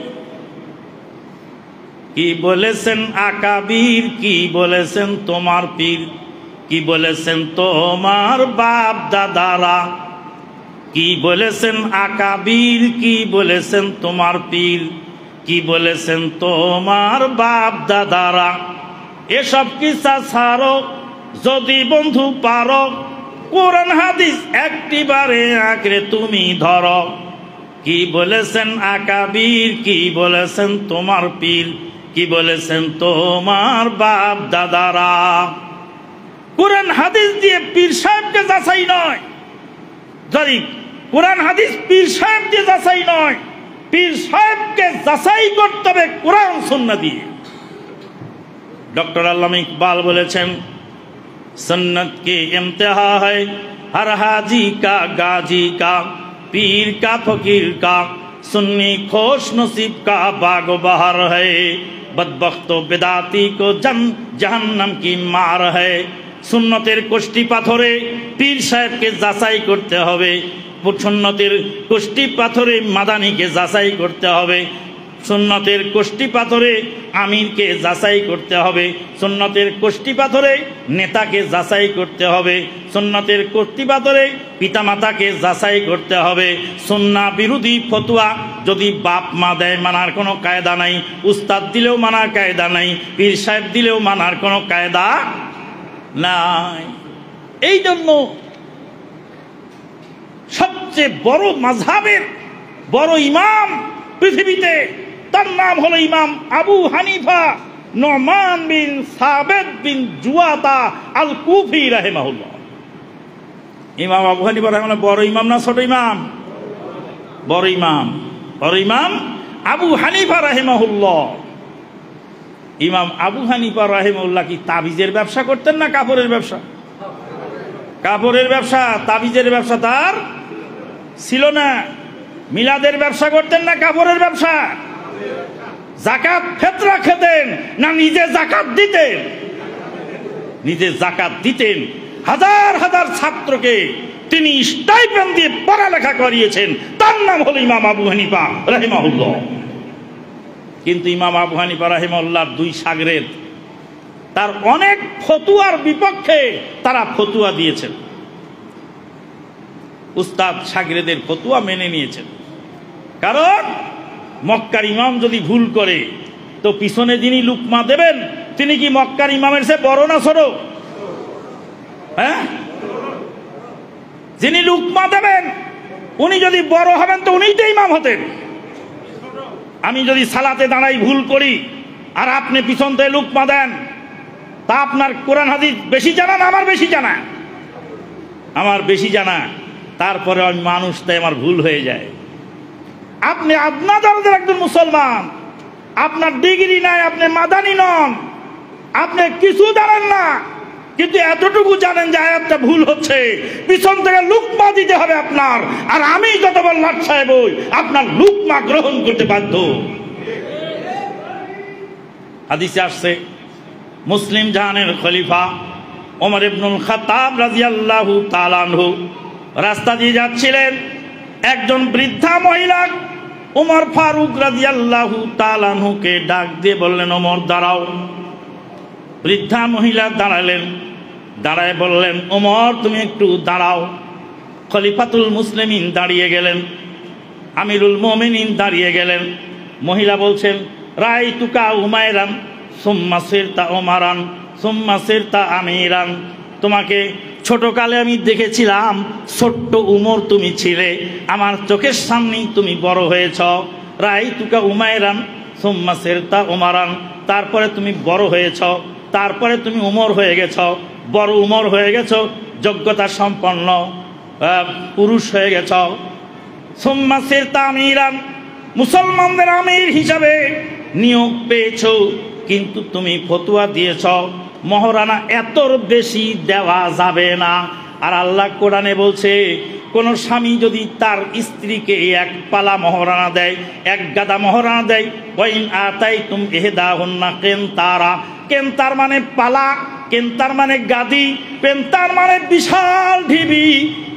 কি বলেছেন আকাবির, কি বলেছেন তোমার পীর, কি বলেছেন তোমার বাপ দাদারা, কি বলেছেন আকাবির, কি বলেছেন তোমার পীর, কি বলেছেন তোমার বাপ দাদারা। এসব কিসা ছাড়ো যদি বন্ধু পারো, কোরআন হাদিস একটিবারে আঁকড়ে তুমি ধরো। কি বলেছেন আকাবির, কি বলেছেন তোমার পীর, কি বলেছেন তোমার বাপ দাদারা। কোরআন হাদিস দিয়ে পীর সাহেবকে যাচাই নয়, যদি কোরআন হাদিস পীর সাহেব দিয়ে যাচাই নয়, পীর সাহেবকে যাচাই করতে হবে কোরআন সুন্নাহ দিয়ে। ডক্টর আল্লামা ইকবাল বলেছেন सुन्नत के इम्तिहा है हर हाजी का गाजी का, पीर का फकीर का, सुन्नी खोश नसीब का बाग बहार है, बदबख्तो बिदाती को जहन्नम की मार है। सुन्नतेर कुष्टी पाथरे पीर साहेब के जाचाई करते हबे, सुन्नतेर कुष्टी पाथरे मादानी के जाचाई करते हबे, সুন্নতের কোষ্টি পাথরে আমিরকে যাচাই করতে হবে, সুন্নতের কোষ্টি পাথরে নেতাকে যাচাই করতে হবে, সুন্নতের কোষ্টি পাথরে পিতামাতাকে যাচাই করতে হবে। সুন্নাহ বিরোধী ফতোয়া যদি বাপ মা দেয় মানার কোনো কায়দা নাই, উস্তাদ দিলেও মানার কায়দা নাই, পীর সাহেব দিলেও মানার কোনো কায়দা নাই। এই জন্য সবচেয়ে বড় মাযহাবের বড় ইমাম পৃথিবীতে, তার নাম হলো ইমাম আবু হানিফা নুমান বিন সাবিত বিন জুয়াতা আল কুফি রাহিমাহুল্লাহ। ইমাম আবু হানিফা রাহিমাহুল্লাহ বড় ইমাম না ছোট ইমাম? বড় ইমাম, বড় ইমাম আবু হানিফা রাহিমাহুল্লাহ। ইমাম আবু হানিফা রাহিমাহুল্লাহ কি তাবিজের ব্যবসা করতেন না কাপড়ের ব্যবসা? কাপড়ের ব্যবসা, তাবিজের ব্যবসা তার ছিল না। মিলাদের ব্যবসা করতেন না কাপড়ের ব্যবসা? যাকাত ফিতরা খেতেন না নিজে যাকাত দিতেন? নিজে যাকাত দিতেন। হাজার হাজার ছাত্রকে তিনি স্টাইপেন্ড দিয়ে পড়ালেখা করিয়েছেন, তার নাম হলো ইমাম আবু হানিফা রাহিমাহুল্লাহ। কিন্তু ইমাম আবু হানিফা রাহিমাহুল্লাহর দুই শাগরেদ তার অনেক ফতুয়ার বিপক্ষে তারা ফতুয়া দিয়েছেন। উস্তাদ শাগরেদের ফতুয়া মেনে নিয়েছেন, কারণ মক্কার ইমাম যদি ভুল করে তো পিছনে যিনি লুকমা দেবেন তিনি কি মক্কার ইমামের চেয়ে বড় না ছোট? হ্যাঁ, যিনি লুকমা দেবেন উনি যদি বড় হবেন তো উনিই তো ইমাম হতেন। আমি যদি সালাতে দাঁড়াই ভুল করি আর আপনি পিছন থেকে লুকমা দেন, তা আপনার কোরআন হাদিস বেশি জানা না আমার বেশি জানা? আমার বেশি জানা। তারপরে আমি মানুষ, তাই আমার ভুল হয়ে যায়। আপনি আদনা দরজার একজন মুসলমান, আপনার ডিগ্রি নাই, আপনি মাদানি নন, আপনি কিছু জানেন না, কিন্তু এতটুকু জানেন যে আয়াতটা ভুল হচ্ছে, পিছন থেকে লুকমা দিতে হবে আপনার। আর আমি যত বড় লাট সাহেব হই, আপনার লুকমা গ্রহণ করতে বাধ্য। হাদিসে আসছে মুসলিম জাহানের খলিফা ওমর ইবনুল খাত্তাব রাদিয়াল্লাহু তাআলা আনহু রাস্তা দিয়ে যাচ্ছিলেন। একজন বৃদ্ধা মহিলা ওমর ফারুক রাদিয়াল্লাহু তাআলা আনহুকে ডাক দিয়ে বললেন, ওমর দাঁড়াও। বৃদ্ধা মহিলা দাঁড়ালেন, দাঁড়ায় বললেন, ওমর তুমি একটু দাঁড়াও। খলিফাতুল মুসলিমিন দাঁড়িয়ে গেলেন, আমিরুল মুমিনিন দাঁড়িয়ে গেলেন। মহিলা বলছেন, রাআইতুকা উমাইরান সুম্মা সিরতা ওমারান সুম্মা সিরতা আমিরান, তোমাকে ছোটকালে আমি দেখেছিলাম, ছোট্ট উমর তুমি ছিলে, আমার চোখের সামনেই তুমি বড় হয়েছ। রাআইতুকা উমাইরান সুম্মা সিরতা ওমারান, তারপরে তুমি বড় হয়েছ, তারপরে তুমি উমর হয়ে গেছ, বড় উমর হয়ে গেছ, যোগ্যতা সম্পন্ন পুরুষ হয়ে গেছ। সুম্মা সিরতা আমিরান, মুসলমানদের আমির হিসাবে নিয়োগ পেয়েছ, কিন্তু তুমি ফতোয়া দিয়েছ মহারানা এত বেশি দেওয়া যাবে না। আর আল্লাহ কোরআনে বলছে, কোন স্বামী যদি তার স্ত্রীকে এক পালা মহারানা দেয়, এক গাদা মহারানা দেয়, ওয়াইন আতাইতুম ইহদাহুন্না কিনতারা, কেনতার মানে পালা, কেনতার মানে গাদি, পেনতার মানে বিশাল ঢিবি,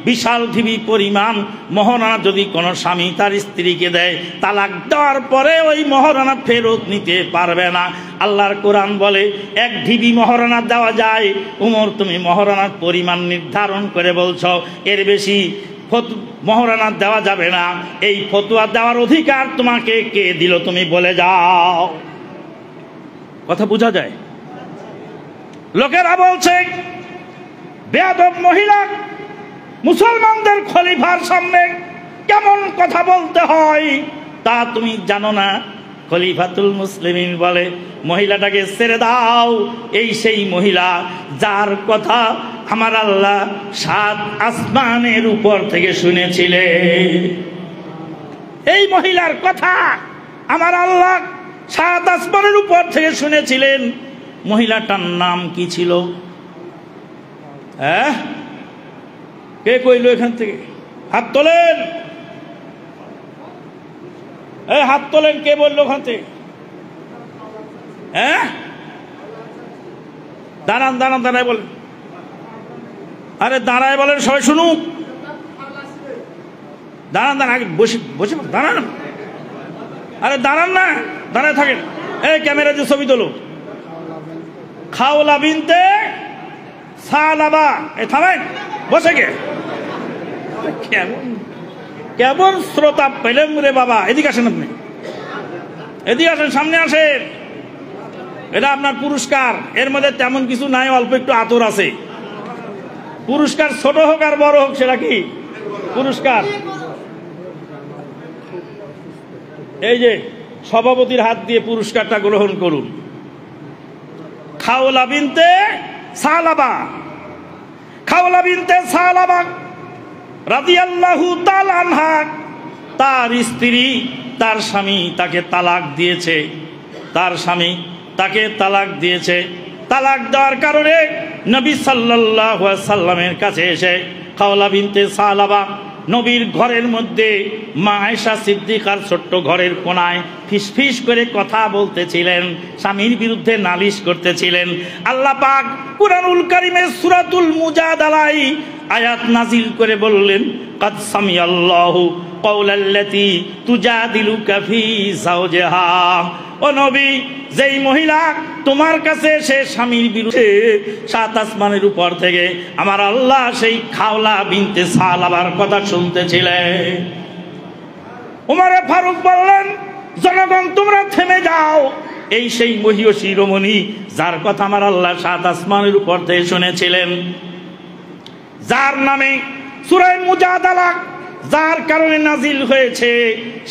বিশাল ঢিবি পরিমাণ মহারানা যদি কোনো স্বামী তার স্ত্রীকে দেয়, তালাক দেওয়ার পরে ওই মহারানা ফেরত নিতে পারবে না। আল্লাহর কোরআন বলে এক ঢিবি মহারানা দেওয়া যায়। উমর, তুমি মহারানার পরিমাণ নির্ধারণ করে বলছ এর বেশি মহারানা দেওয়া যাবে না। এই ফতোয়া দেওয়ার অধিকার তোমাকে কে দিল, তুমি বলে যাও। কথা বোঝা যায়? লোকেরা বলছে বেয়াদব মহিলা মুসলমানদের খলিফার সামনে কেমন কথা বলতে হয় তা তুমি জানো না। খলিফাতুল মুসলিমিন বলে, মহিলাটাকে ছেড়ে দাও। এই সেই মহিলা যার কথা আমার আল্লাহ 7 আসমানের উপর থেকে শুনেছিলে। এই মহিলার কথা আমার আল্লাহ 7 আসমানের উপর থেকে শুনেছিলেন। মহিলাটার নাম কি ছিল? হ্যাঁ, কে কইল এখান থেকে? হাত তোলেন, হাত তোলেন, কে বললো ওখান থেকে? হ্যাঁ, দাঁড়ান দাঁড়ান, দাঁড়ায় বলেন। আরে দাঁড়ায় বলেন, সবাই শুনুক। দাঁড়ান দাঁড়ান, আগে বসে বসে দাঁড়ান। আরে দাঁড়ান না, দাঁড়ায় থাকেন। এই ক্যামেরা দিয়ে ছবি তোলো। খাওলা বিনতে সালাবা, এই থামেন, বসে গে। কেমন শ্রোতা পেলেন রে বাবা। এদিকে আসেন, আপনি এদিকে আসেন, সামনে আসেন। এটা আপনার পুরস্কার। এর মধ্যে তেমন কিছু নাই, অল্প একটু আতর আছে। পুরস্কার ছোট হোক আর বড় হোক, সেটা কি পুরস্কার? এই যে সভাপতির হাত দিয়ে পুরস্কারটা গ্রহণ করুন। খাওলা বিনতে সালাবা, খাওলা বিনতে সালাবা রাদিয়াল্লাহু তাআলা আনহা, তার স্ত্রী, তার স্বামী তাকে তালাক দিয়েছে। তার স্বামী তাকে তালাক দিয়েছে। তালাক দেওয়ার কারণে নবী সাল্লাল্লাহু আলাইহি সাল্লামের কাছে এসে খাওলা বিনতে সালাবা নবীর ঘরের মধ্যে মা আয়েশা সিদ্দিকার ছোট্ট ঘরের কোনায় ফিসফিস করে কথা বলতেছিলেন, স্বামীর বিরুদ্ধে নালিশ করতেছিলেন। আল্লাহ পাক কুরআনুল কারীমের সূরাতুল মুজাদালায় আয়াত নাজিল করে বললেন, কাদ সামিআল্লাহু কওলাল্লাতী তুজাদিলুকা ফী যাওজিহা। ও নবী, যেই মহিলা তোমার কাছে সে স্বামীর বিরুদ্ধে 7 আসমানের উপর থেকে আমার আল্লাহ সেই খাওলা বিনতে সালাবার কথা শুনতেছিলেন। উমরে ফারুক বললেন, জনগণ তোমরা থেমে যাও। এই সেই মহিয়সী রমণী যার কথা আমার আল্লাহ 7 আসমানের উপর থেকে শুনেছিলেন, যার নামে সূরা মুজাদালা যার কারণে নাজিল হয়েছে,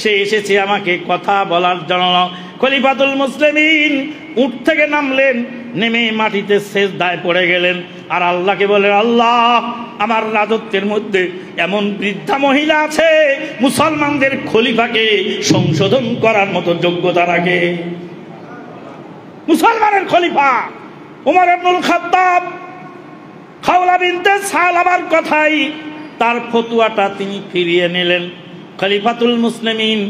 সে এসেছে আমাকে কথা বলার জন্য। খলিফাতুল মুসলিমিন উঠ থেকে নামলেন, নেমে মাটিতে সেজদায় পড়ে গেলেন আর আল্লাহকে বলেন, আল্লাহ, আমার রাজত্বের মধ্যে এমন বৃদ্ধা মহিলা আছে মুসলমানদের খলিফাকে সংশোধন করার মতো যোগ্যতা রাখে। মুসলমানের খলিফা ওমর ইবনুল খাত্তাব খাওলা বিনতে সালাবার কথাই তার ফতোয়াটা তিনি ফিরিয়ে নিলেন। খলিফাতুল মুসলিমিন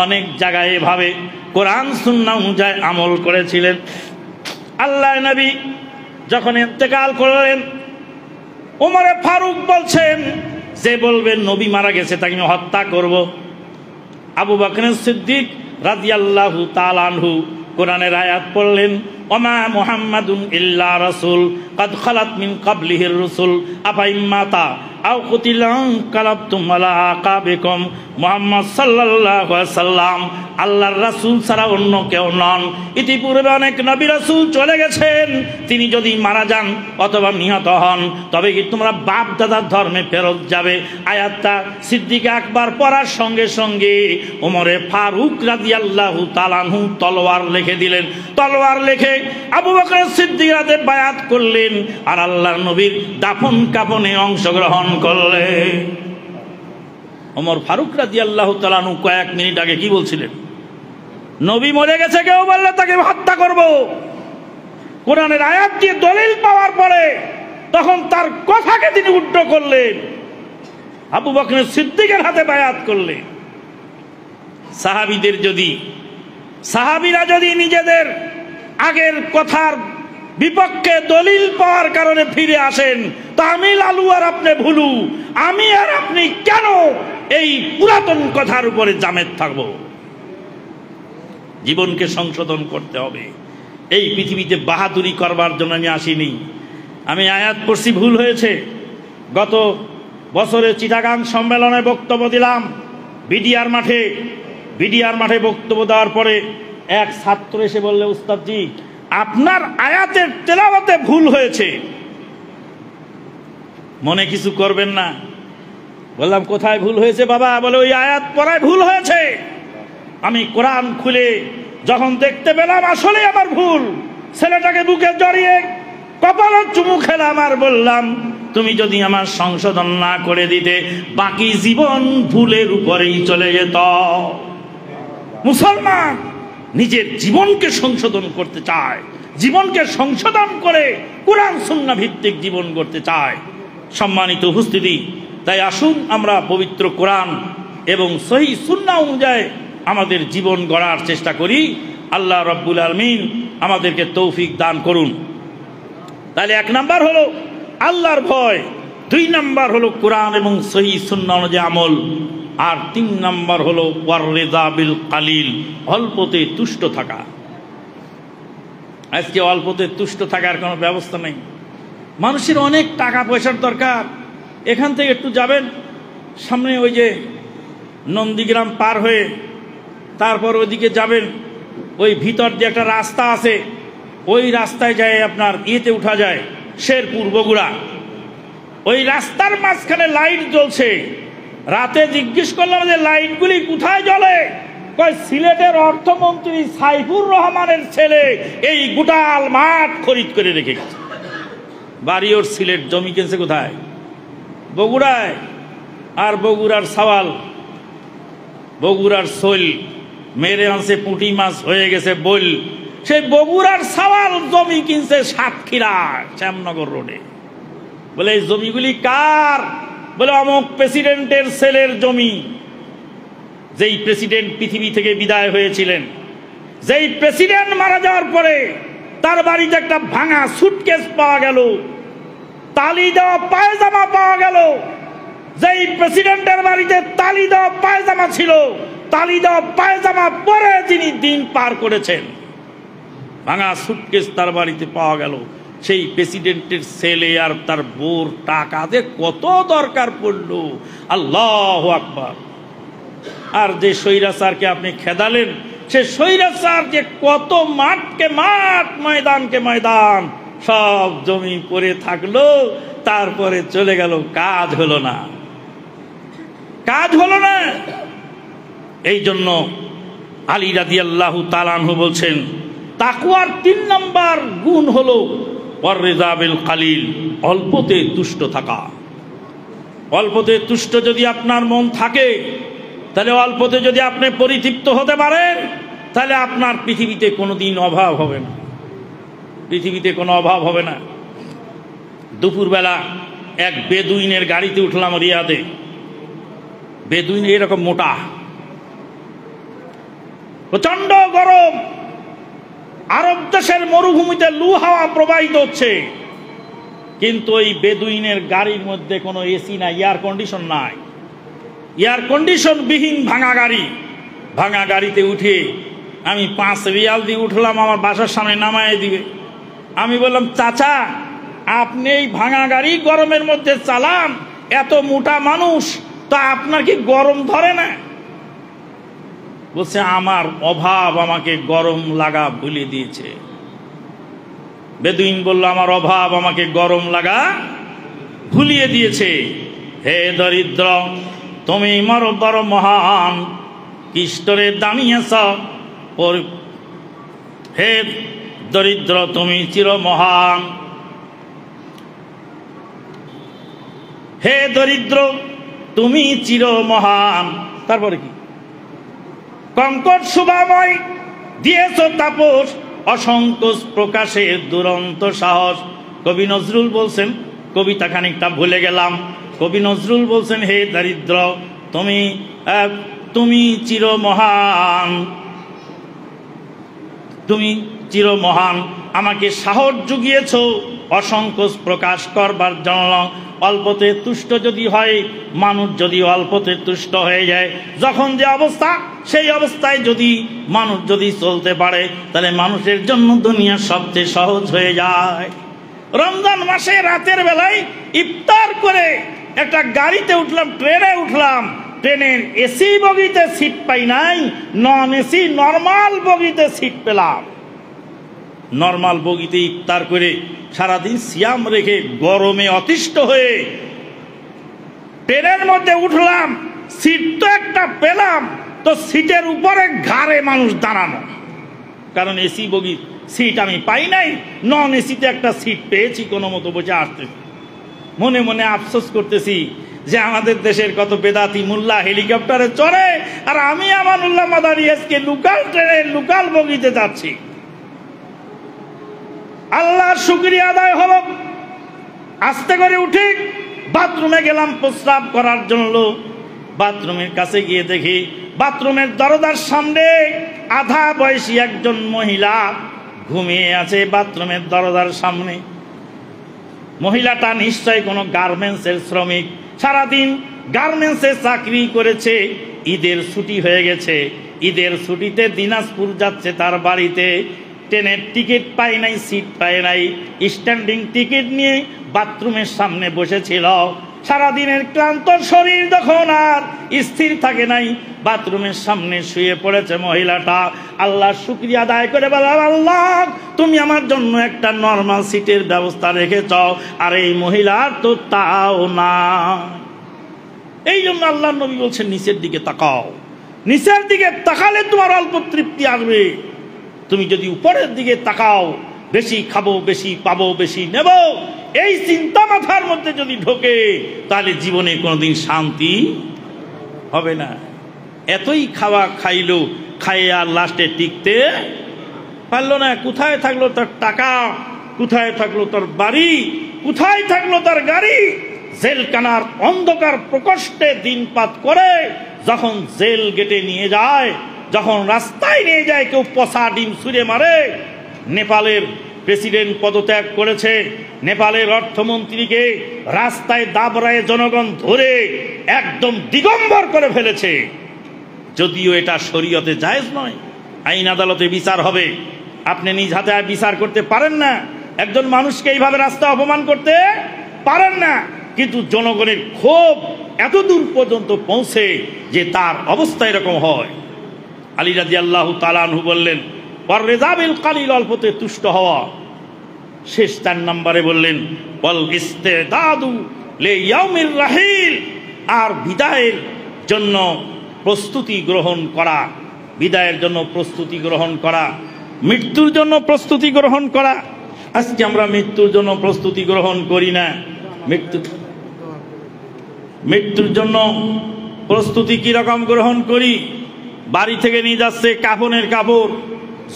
অনেক জায়গায় এভাবে কোরআন সুন্নাহ অনুযায়ী আমল করেছিলেন। আল্লাহ নবী যখন ইন্তেকাল করলেন, ওমরে ফারুক বলছেন, যে বলবে নবী মারা গেছে তাকে আমি হত্যা করব। আবু বকর সিদ্দিক রাদিয়াল্লাহু তাআলা আনহু কোরআনের আয়াত পড়লেন, ওমা মুহাম্মাদুন ইল্লা রাসূল কাদ খালাত মিন ক্বাবলিহির রাসূল আফা ইম্মাতা আও কুতিলান কালাবতুম আলা আকাবিকুম। মুহাম্মদ সাল্লাল্লাহু আলাইহি ওয়াসাল্লাম আল্লাহর রাসূল ছাড়া অন্য কেউ নন। ইতিপূর্বে অনেক নবী রাসূল চলে গেছেন, তিনি যদি মারা যান অথবা নিহত হন তবে কি তোমরা বাপ দাদার ধর্মে ফেরত যাবে। আয়াতটা সিদ্দিক আকবর পড়ার সঙ্গে সঙ্গে ওমরে ফারুক রাদিয়াল্লাহু তাআলা আনহু তলোয়ার লিখে দিলেন। তলোয়ার লিখে আবু বকর সিদ্দিক রাতে বায়াত করলেন আর আল্লাহর নবীর দাফন কাফনে অংশগ্রহণ করলেন। ওমর ফারুক রাদিয়াল্লাহু তাআলা আনহু কয়েক মিনিট আগে কি বলছিলেন? নবী মরে গেছে কেউ বললে তাকে হত্যা করব। কোরআনের আয়াত দিয়ে দলিল পাওয়ার পরে তখন তার কথাকে তিনি উল্টো করলেন, আবু বকর সিদ্দিকের হাতে বায়াত করলেন। সাহাবীরা যদি নিজেদের আগের কথার বিপক্ষে দলিল পাওয়ার কারণে ফিরে আসেন, তা আমি লালু আর আপনি ভুলু, আমি আর আপনি কেন এই পুরাতন কথার উপরে জামেদ থাকব? জীবনকে সংশোধন করতে হবে। এই পৃথিবীতে বাহাদুরি করবার জন্য আমি আসিনি। আমি আয়াত পড়ছি, ভুল হয়েছে। গত বছরে চিটাগাং সম্মেলনে বক্তব্য দিলাম বিডিআর মাঠে বক্তব্য দেওয়ার পরে এক ছাত্র এসে বললে, উস্তাদজি আপনার আয়াতের তেলাওয়াতে ভুল হয়েছে, মনে কিছু করবেন না। বললাম কোথায় ভুল হয়েছে বাবা? বলে ওই আয়াত পড়ায় ভুল হয়েছে। আমি কোরআন খুলে যখন দেখতে পেলাম আসলে আমার ভুল, ছেলেটাকে বুকে জড়িয়ে কপালে চুমু খেলাম আর বললাম, তুমি যদি আমার সংশোধন না করে দিতে বাকি জীবন ভুলের উপরেই চলে যেত। মুসলমান নিজের জীবনকে সংশোধন করতে চায়, জীবনকে সংশোধন করে কোরআন সুন্নাহ ভিত্তিক জীবন করতে চায়। সম্মানিত উপস্থিতি, তাই আসুন আমরা পবিত্র কোরআন এবং সহিহ সুন্নাহ অনুযায়ী আমাদের জীবন গড়ার চেষ্টা করি। আল্লাহ রাব্বুল আলামিন আমাদেরকে তৌফিক দান করুন। তাহলে 1 নাম্বার হলো আল্লাহর ভয়, 2 নাম্বার হলো কোরআন এবং সহিহ সুন্নাহ অনুযায়ী আমল, আর 3 নাম্বার হলো ওয়াররিদা বিল কালিল, অল্পতে তুষ্ট থাকা। আজকে অল্পতে তুষ্ট থাকার কোনো ব্যবস্থা নেই। মানুষের অনেক টাকা পয়সার দরকার। এখান থেকে একটু যাবেন সামনে, ওই যে নন্দীগ্রাম পার হয়ে তারপর ওইদিকে যাবেন, ওই ভিতর দিয়ে একটা রাস্তা আছে, ওই রাস্তায় যায় আপনার ইয়েতে উঠা যায় শেরপুর বগুড়া। ওই রাস্তার মাঝখানে লাইট জ্বলছে। রাতে জিজ্ঞেস করলাম যে লাইটগুলি কোথায় জ্বলে? কয় সিলেটের অর্থমন্ত্রী সাইফুর রহমানের ছেলে এই গোটাল মাঠ খরিদ করে রেখে গেছে। বাড়ি ওর সিলেট, জমি কিনছে কোথায়? বগুড়ায়। আর বগুড়ার সাওয়াল, বগুড়ার শৈল মেরে আনছে পুঁটি মাছ হয়ে গেছে বল। সেই বগুড়ার সাওয়াল জমি কিনছে সাতক্ষীরা শ্যামনগর রোডে। বলে এই জমিগুলি কার? বলে অমুক প্রেসিডেন্টের ছেলের জমি। যেই প্রেসিডেন্ট পৃথিবী থেকে বিদায় হয়েছিলেন, যেই প্রেসিডেন্ট মারা যাওয়ার পরে তার বাড়িতে একটা ভাঙা সুটকেস পাওয়া গেল, তালি দেওয়া পায়জামা পাওয়া গেল। যেই প্রেসিডেন্টের বাড়িতে তালি দেওয়া পায়জামা ছিল, তালি দেওয়া পায়জামা পরে যিনি দিন পার করেছেন, ভাঙা সুটকেস তার বাড়িতে পাওয়া গেল। সেই প্রেসিডেন্টের ছেলে আর তার বোর টাকাতে কত দরকার পড়লো, আল্লাহু আকবার। আর যে স্বৈরাচারকে আপনি খেদালেন, সে স্বৈরাচার যে কত মাঠকে মাঠ, ময়দানকে ময়দান, সব জমি পড়ে থাকলো, তারপরে চলে গেল, কাজ হলো না। এই জন্য আলী রাদিয়াল্লাহু তাআলা আনহু বলছেন তাকওয়ার 3 নাম্বার গুণ হলো ওয়াররিদা বিল কালিল, অল্পতে তুষ্ট থাকা। অল্পতে তুষ্ট যদি আপনার মন থাকে, তাহলে অল্পতে যদি আপনি পরিতৃপ্ত হতে পারেন, তাহলে আপনার পৃথিবীতে কোনোদিন অভাব হবে না। পৃথিবীতে কোনো অভাব হবে না। দুপুরবেলা এক বেদুইনের গাড়িতে উঠলাম রিয়াদে। বেদুইন এরকম মোটা, প্রচন্ড গরম, আরব দেশের মরুভূমিতে লু হাওয়া প্রবাহিত হচ্ছে, কিন্তু ওই বেদুইনের গাড়ির মধ্যে কোনো এসি নাই, এয়ার কন্ডিশন নাই। এয়ার কন্ডিশন বিহীন ভাঙা গাড়ি। ভাঙা গাড়িতে উঠে আমি 5 রিয়াল দিয়ে উঠলাম, আমার বাসার সামনে নামায় দিবে। আমি বললাম, চাচা আপনি এই ভাঙা গাড়ি গরমের মধ্যে চালান, এত মোটা মানুষ, তা আপনার কি গরম ধরে না? বলছে আমার অভাব আমাকে গরম লাগা ভুলিয়ে দিয়েছে। বেদুইন বলল আমার অভাব আমাকে গরম লাগা ভুলিয়ে দিয়েছে। হে দরিদ্র, তুমি বড় মহান, কৃষ্ণরে দাঁড়িয়েছ। হে দরিদ্র, তুমি চির মহান। হে দরিদ্র, তুমি চির মহান। তারপরে কি? কঙ্কট শুভাময় দিয়েছ তাপস, অসংকোচ প্রকাশে দুরন্ত সাহস। কবি নজরুল বলছেন, কবিতা খানিকটা ভুলে গেলাম। কবি নজরুল বলছেন হে দরিদ্র, তুমি চির মহান, তুমি চির মহান, আমাকে সাহস জুগিয়েছ অসংকোচ প্রকাশ করবার জন্য। অল্পতে তুষ্ট যদি হয় মানুষ, যদি অল্পতে তুষ্ট হয়ে যায়, যখন যে অবস্থা সেই অবস্থায় যদি মানুষ যদি চলতে পারে, তাহলে মানুষের জন্য দুনিয়া সবচেয়ে সহজ হয়ে যায়। রমজান মাসে রাতের বেলায় ইফতার করে একটা গাড়িতে উঠলাম, ট্রেনে উঠলাম। ট্রেনের এসি বগিতে সিট পাই নাই, নন এসি নরমাল বগিতে সিট পেলাম। নরমাল বগিতে ইফতার করে সারাদিন সিয়াম রেখে গরমে অতিষ্ঠ হয়ে ট্রেনের মধ্যে উঠলাম। সিট তো একটা পেলাম, তো সিটের উপরে ঘাড়ে মানুষ দাঁড়ানো, কারণ এসি বগির সিট আমি পাই নাই, নন এসিতে একটা সিট পেয়েছি, কোনো মতো বসে আসতেছি। মনে মনে আফসোস করতেছি যে আমাদের দেশের কত বেদাতি মুল্লা হেলিকপ্টারে চড়ে, আর আমি আমানুল্লাহ মাদানী আজকে লোকাল ট্রেনে লোকাল বগিতে যাচ্ছি। আল্লাহর শুকরিয়া আদায় হলো। আস্তে করে উঠে বাথরুমে গেলাম প্রস্রাব করার জন্য। বাথরুমের কাছে গিয়ে দেখি বাথরুমের দরজার সামনে আধা বয়সী একজন মহিলা ঘুমিয়ে আছে বাথরুমের দরজার সামনে। মহিলাটা নিশ্চয় কোনো গার্মেন্টসের শ্রমিক, সারাদিন গার্মেন্টসে চাকরি করেছে। ঈদের ছুটি হয়ে গেছে, ঈদের ছুটিতে দিনাজপুর যাচ্ছে তার বাড়িতে। ট্রেনের টিকিট পায় নাই, সিট পায় নাই, স্ট্যান্ডিং টিকিট নিয়ে বাথরুমের সামনে বসেছিল। সারাদিনের ক্লান্ত শরীর যখন আর স্থির থাকে নাই, বাথরুমের সামনে শুয়ে পড়েছে মহিলাটা। আল্লাহর শুকরিয়া আদায় করে বললাম, আল্লাহ তুমি আমার জন্য একটা নরমাল সিটের ব্যবস্থা রেখেছ, আর এই মহিলার তো তাও না। এই জন্য আল্লাহ নবী বলছেন নিচের দিকে তাকাও। নিচের দিকে তাকালে তোমার অল্প তৃপ্তি আসবে। তুমি যদি উপরের দিকে তাকাও, বেশি খাবো, বেশি পাবো, বেশি নেব, এই চিন্তা মাথার মধ্যে যদি ঢোকে, তাহলে জীবনে কোনোদিন শান্তি হবে না। এতই খাওয়া খাইলো, খাইয়ে আর লাস্টে টিকতে পারলো না। কোথায় থাকলো তার টাকা, কোথায় থাকলো তার বাড়ি, কোথায় থাকলো তার গাড়ি? জেলখানার অন্ধকার প্রকোষ্ঠে দিনপাত করে যখন জেল গেটে নিয়ে যায়, যখন রাস্তায় নিয়ে যায়, কেউ পচা ডিম ছুঁড়ে মারে। নেপালের প্রেসিডেন্ট পদত্যাগ করেছে, নেপালের অর্থমন্ত্রীকে রাস্তায় দাবরায় জনগণ ধরে একদম দিগম্বর করে ফেলেছে। যদিও এটা শরীয়তে জায়েজ নয়, আইন আদালতে বিচার হবে, আপনি নিজ হাতে বিচার করতে পারেন না। একজন মানুষকে এইভাবে রাস্তা অপমান করতে পারেন না, কিন্তু জনগণের ক্ষোভ এত দূর পর্যন্ত পৌঁছে যে তার অবস্থা এরকম হয়। আলী রাদিয়াল্লাহু তাআলা আনহু বললেন, ওয়ার রিজা বিল কালিল, অল্পতে তুষ্ট হওয়া। শেষ 4 নম্বরে বললেন, ওয়াল ইস্তিদাদু লিয়াউমির রাহিল, আর বিদায়ের জন্য প্রস্তুতি গ্রহণ করা, বিদায়ের জন্য প্রস্তুতি গ্রহণ করা, মৃত্যুর জন্য প্রস্তুতি গ্রহণ করা। আজকে আমরা মৃত্যুর জন্য প্রস্তুতি গ্রহণ করি না। মৃত্যুর জন্য প্রস্তুতি কি রকম গ্রহণ করি? বাড়ি থেকে নিয়ে যাচ্ছে কাফনের কাপড়,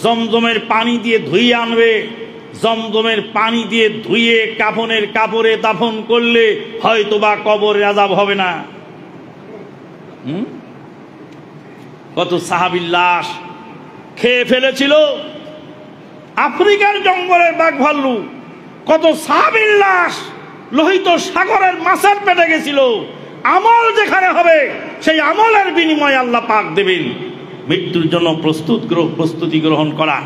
জমজমের পানি দিয়ে ধুইয়ে আনবে। জমজমের পানি দিয়ে ধুইয়ে কাফনের কাপড়ে দাফন করলে হয়তোবা কবরে আযাব হবে না। কত সাহাবীর লাশ খেয়ে ফেলেছিল আফ্রিকার জঙ্গলের বাঘ ভাল্লু, কত সাহাবীর লাশ লোহিত সাগরের মাছের পেটে গেছিল। আমল যেখানে হবে সেই আমলের বিনিময়ে আল্লাহ পাক দেবেন। মৃত্যুর জন্য প্রস্তুতি গ্রহণ করা।